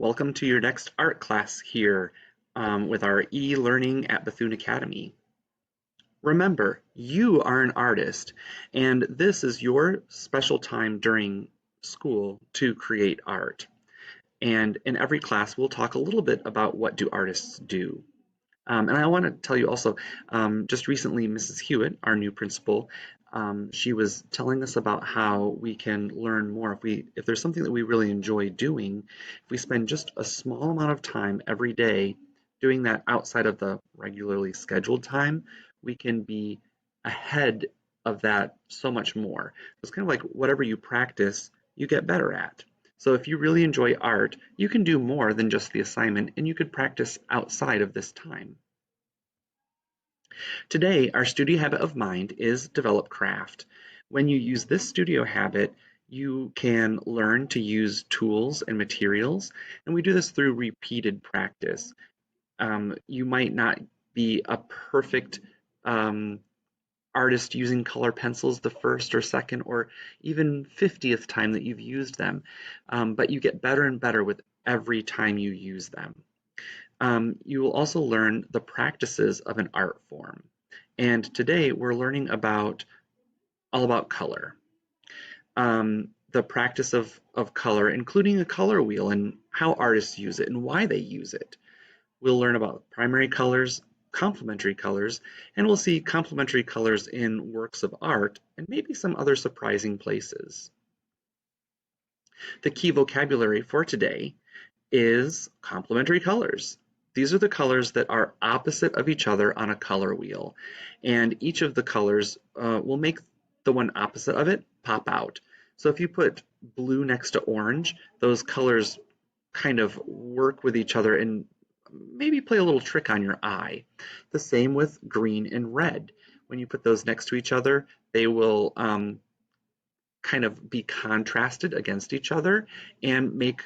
Welcome to your next art class here with our e-learning at Bethune Academy. Remember, you are an artist, and this is your special time during school to create art. And in every class, we'll talk a little bit about what do artists do. And I want to tell you also, just recently, Mrs. Hewitt, our new principal, she was telling us about how we can learn more if there's something that we really enjoy doing, if we spend just a small amount of time every day doing that outside of the regularly scheduled time, we can be ahead of that so much more. It's kind of like whatever you practice, you get better at. So if you really enjoy art, you can do more than just the assignment, and you could practice outside of this time. Today, our studio habit of mind is develop craft. When you use this studio habit, you can learn to use tools and materials, and we do this through repeated practice. You might not be a perfect artist using color pencils the first or second or even 50th time that you've used them, but you get better and better with every time you use them. You will also learn the practices of an art form. And today we're learning all about color. The practice of color, including a color wheel and how artists use it and why they use it. We'll learn about primary colors, complementary colors, and we'll see complementary colors in works of art and maybe some other surprising places. The key vocabulary for today is complementary colors. These are the colors that are opposite of each other on a color wheel, and each of the colors will make the one opposite of it pop out. So if you put blue next to orange, those colors kind of work with each other and maybe play a little trick on your eye. The same with green and red. When you put those next to each other, they will kind of be contrasted against each other and make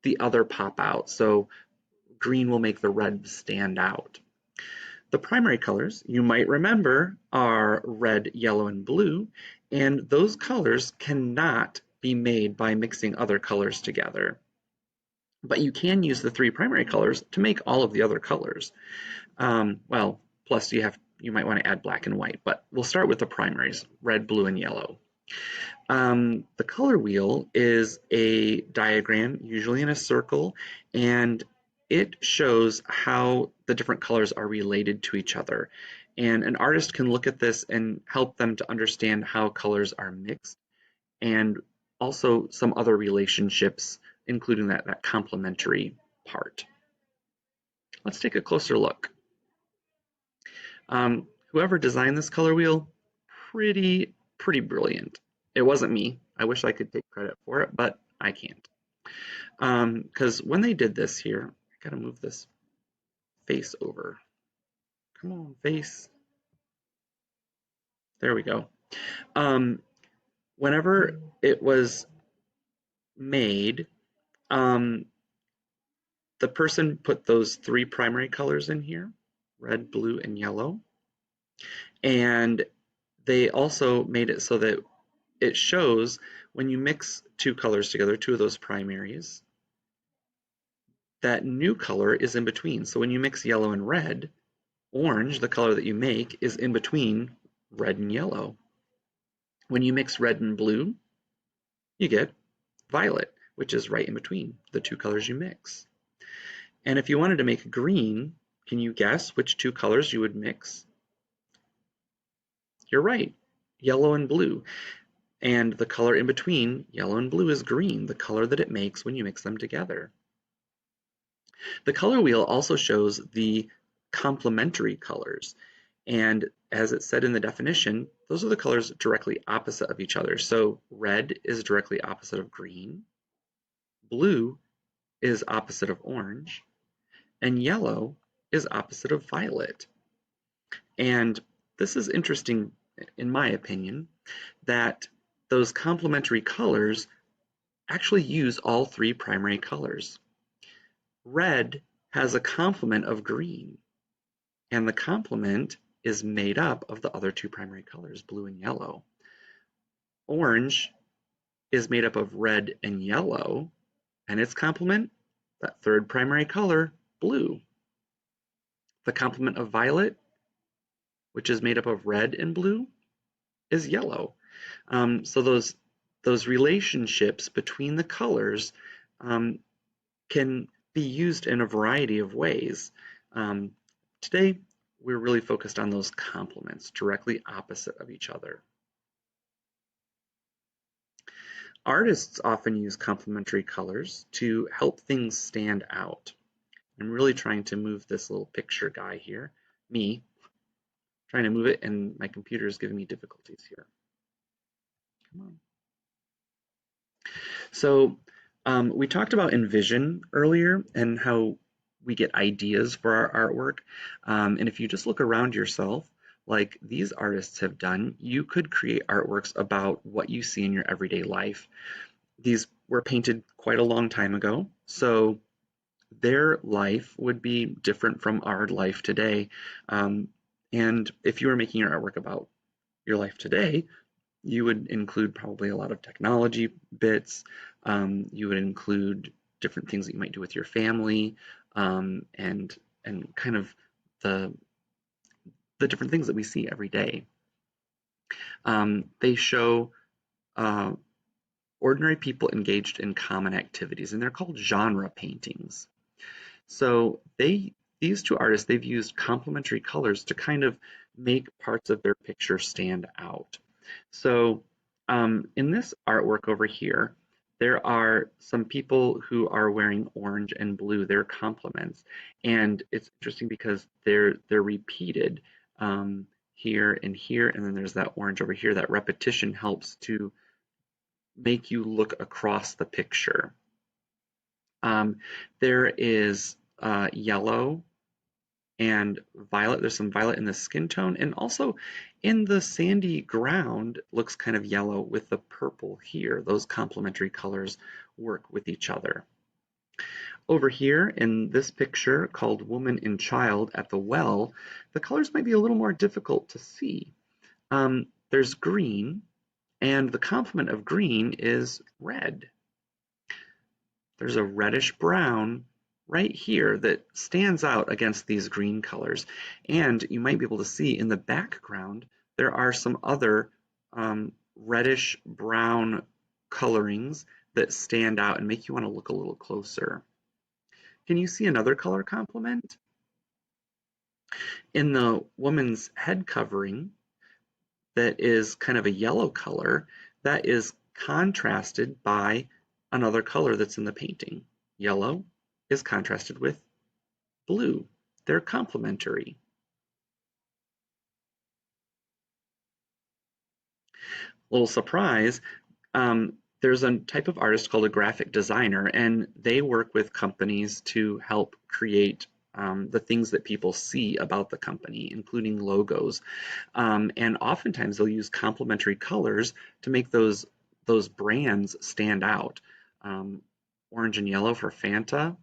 the other pop out. So green will make the red stand out. The primary colors you might remember are red, yellow, and blue, and those colors cannot be made by mixing other colors together. But you can use the three primary colors to make all of the other colors. Well, plus you might want to add black and white, but we'll start with the primaries, red, blue, and yellow. The color wheel is a diagram, usually in a circle, and it shows how the different colors are related to each other. And an artist can look at this and help them to understand how colors are mixed and also some other relationships, including that complementary part. Let's take a closer look. Whoever designed this color wheel, pretty brilliant. It wasn't me. I wish I could take credit for it, but I can't. Because when they did this here, I gotta move this face over. Come on, face. There we go. Whenever it was made, the person put those three primary colors in here, red, blue, and yellow. And they also made it so that it shows when you mix two colors together, two of those primaries, that new color is in between. So when you mix yellow and red, orange, the color that you make, is in between red and yellow. When you mix red and blue, you get violet, which is right in between the two colors you mix. And if you wanted to make green, can you guess which two colors you would mix? You're right, yellow and blue. And the color in between yellow and blue is green, the color that it makes when you mix them together. The color wheel also shows the complementary colors. And as it said in the definition, those are the colors directly opposite of each other. So red is directly opposite of green, blue is opposite of orange, and yellow is opposite of violet. And this is interesting, in my opinion, that those complementary colors actually use all three primary colors. Red has a complement of green, and the complement is made up of the other two primary colors, blue and yellow. Orange is made up of red and yellow, and its complement that third primary color, blue. The complement of violet, which is made up of red and blue, is yellow. So those relationships between the colors um, can be used in a variety of ways. Um, Today, we're really focused on those complements directly opposite of each other. Artists often use complementary colors to help things stand out. I'm really trying to move this little picture guy here, me, trying to move it, and my computer is giving me difficulties here. Come on. So we talked about envision earlier and how we get ideas for our artwork. And if you just look around yourself, like these artists have done, you could create artworks about what you see in your everyday life. These were painted quite a long time ago, so their life would be different from our life today. And if you were making your artwork about your life today, you would include probably a lot of technology bits. You would include different things that you might do with your family, and kind of the the different things that we see every day. They show uh, ordinary people engaged in common activities, and they're called genre paintings. So these two artists, they've used complementary colors to kind of make parts of their picture stand out. So in this artwork over here, there are some people who are wearing orange and blue. They're complements, and it's interesting because they're repeated here and here, and then there's that orange over here. That repetition helps to make you look across the picture. There is yellow and violet. There's some violet in the skin tone, and also in the sandy ground looks kind of yellow with the purple here. Those complementary colors work with each other. Over here in this picture called Woman and Child at the Well, the colors might be a little more difficult to see. There's green, and the complement of green is red. There's a reddish brown right here that stands out against these green colors. And you might be able to see in the background, there are some other reddish brown colorings that stand out and make you want to look a little closer. Can you see another color complement? In the woman's head covering, that is kind of a yellow color, that is contrasted by another color that's in the painting. Yellow is contrasted with blue. They're complementary. Little surprise, there's a type of artist called a graphic designer, and they work with companies to help create the things that people see about the company, including logos. And oftentimes they'll use complementary colors to make those brands stand out. Orange and yellow for Fanta,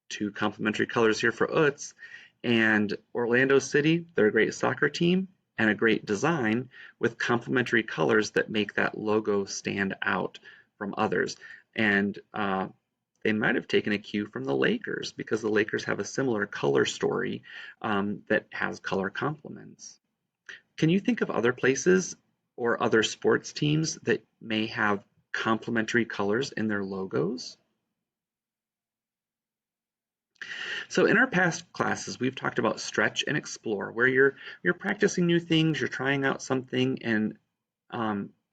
two complementary colors here for Utz, and Orlando City, they're a great soccer team and a great design with complementary colors that make that logo stand out from others. And they might have taken a cue from the Lakers because the Lakers have a similar color story that has color complements. Can you think of other places or other sports teams that may have complementary colors in their logos? So in our past classes, we've talked about stretch and explore, where you're practicing new things, you're trying out something, and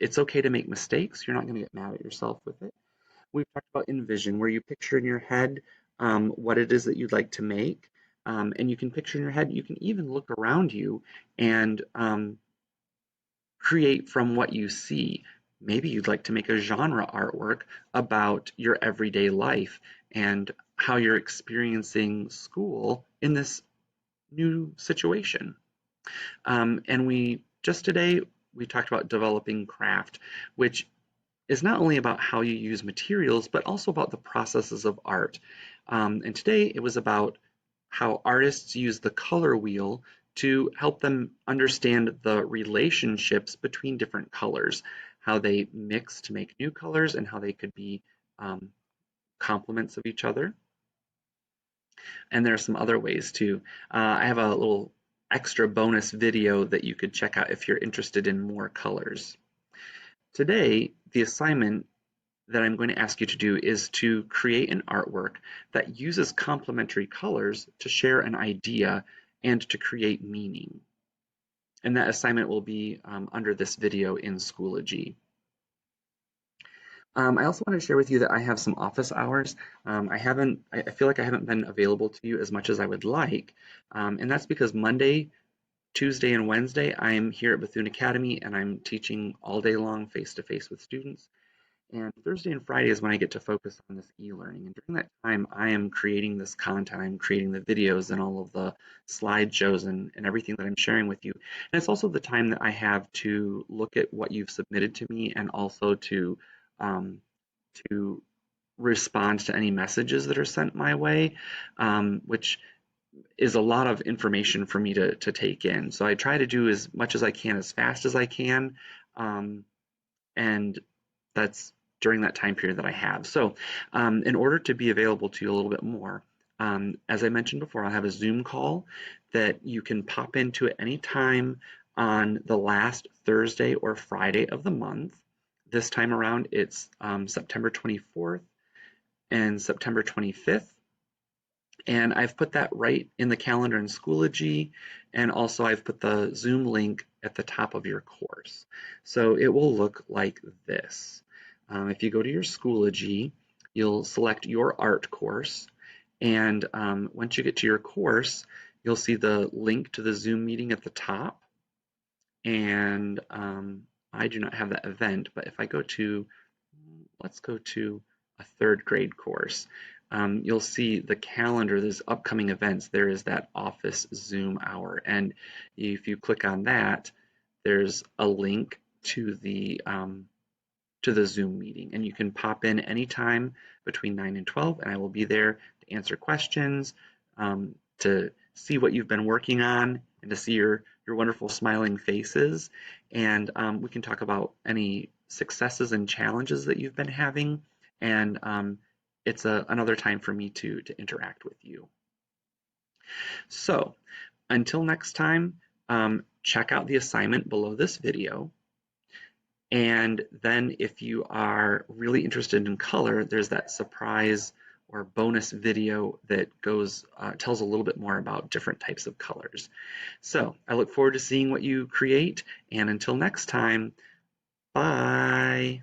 it's okay to make mistakes. You're not going to get mad at yourself with it. We've talked about envision, where you picture in your head what it is that you'd like to make, and you can picture in your head. You can even look around you and create from what you see. Maybe you'd like to make a genre artwork about your everyday life and how you're experiencing school in this new situation. And today we talked about developing craft, which is not only about how you use materials, but also about the processes of art. And today it was about how artists use the color wheel to help them understand the relationships between different colors, how they mix to make new colors, and how they could be complements of each other. And there are some other ways too. I have a little extra bonus video that you could check out if you're interested in more colors. Today, the assignment that I'm going to ask you to do is to create an artwork that uses complementary colors to share an idea and to create meaning. And that assignment will be under this video in Schoology. I also want to share with you that I have some office hours. I feel like I haven't been available to you as much as I would like. And that's because Monday, Tuesday, and Wednesday, I'm here at Bethune Academy and I'm teaching all day long face-to-face with students. And Thursday and Friday is when I get to focus on this e-learning. And during that time, I am creating this content. I'm creating the videos and all of the slideshows and everything that I'm sharing with you. And it's also the time that I have to look at what you've submitted to me and also um, to respond to any messages that are sent my way, which is a lot of information for me to take in. So I try to do as much as I can as fast as I can. And that's during that time period that I have. So in order to be available to you a little bit more, as I mentioned before, I'll have a Zoom call that you can pop into at any time on the last Thursday or Friday of the month. This time around, it's September 24th and September 25th. And I've put that right in the calendar in Schoology, and also I've put the Zoom link at the top of your course. So it will look like this. If you go to your Schoology, you'll select your art course, and once you get to your course, you'll see the link to the Zoom meeting at the top. And I do not have that event, but if I go to, let's go to a third grade course. You'll see the calendar, there's upcoming events. There is that office Zoom hour. And if you click on that, there's a link to the Zoom meeting. And you can pop in anytime between 9 and 12, and I will be there to answer questions, to see what you've been working on, and to see your wonderful smiling faces. And we can talk about any successes and challenges that you've been having. And it's another time for me to interact with you. So until next time, check out the assignment below this video. And then if you are really interested in color, there's that surprise or bonus video that tells a little bit more about different types of colors. So I look forward to seeing what you create. And until next time, bye.